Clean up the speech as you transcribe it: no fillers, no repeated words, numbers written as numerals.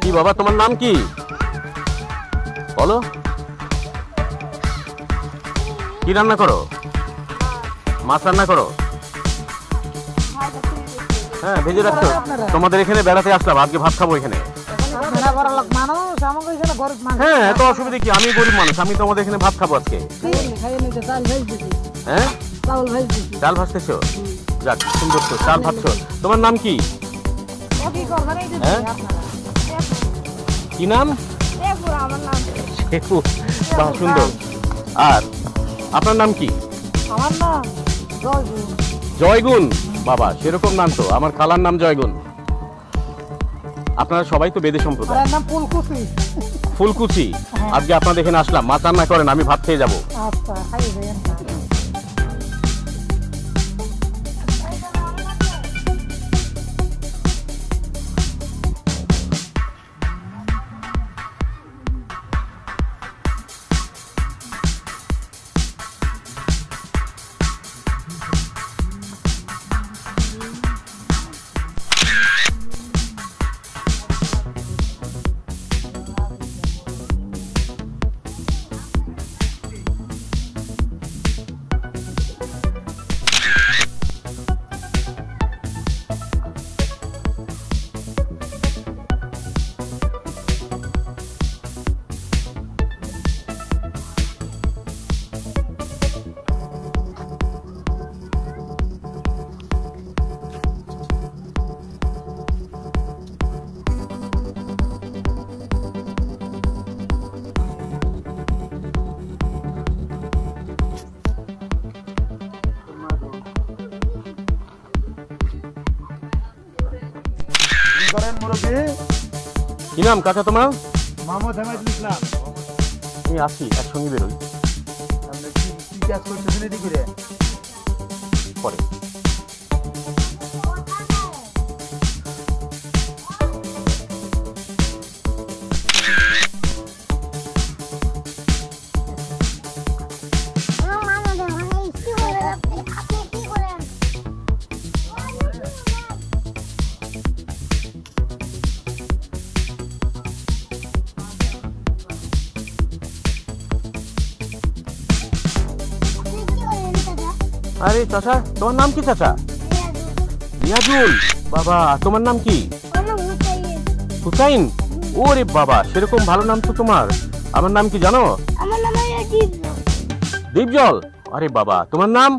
কি বাবা তোমার নাম কি বলো? কি রান্না করো? মাছ রান্না করো? হ্যাঁ ভেজে রাখছো। তোমাদের এখানে বেড়াতে আসলাম, আজকে ভাত খাবো এখানে। হ্যাঁ এত অসুবিধা কি, আমি গরিব মানুষ, আমি তোমাদের এখানে ভাত খাবো আজকে। হ্যাঁ ডাল ভাজতেছো? যাক সুন্দর তো, ডাল ভাজছো। তোমার নাম কি? হ্যাঁ কি নাম? বাহ সুন্দর। আর আপনার নাম কি? আমার নাম জয়গুণ। জয়গুণ, বাবা সেরকম নাম তো, আমার খালার নাম জয়গুণ। আপনারা সবাই তো বেদে সম্প্রদায়। আমার নাম ফুলকুচি। ফুলকুচি। আজকে আপনাদের এখানে আসলাম, মাছ রান্না করেন, আমি ভাত খেয়ে যাবো। আচ্ছা খাইবেন। কি নাম কাকা তোমার? মোহাম্মদ হামিদুল ইসলাম। আমি আসি, একসঙ্গে বেরোই কি কাজ করতেছেন এদিক করে? পরে। আরে চাচা তোমার নাম কি চাচা? রিয়াজুল। বাবা তোমার নাম কি? হুসাইন। ওরে বাবা সেরকম ভালো নাম তো তোমার। আমার নাম কি জানো? আমার নাম দীপজল। দীপজল। আরে বাবা তোমার নাম?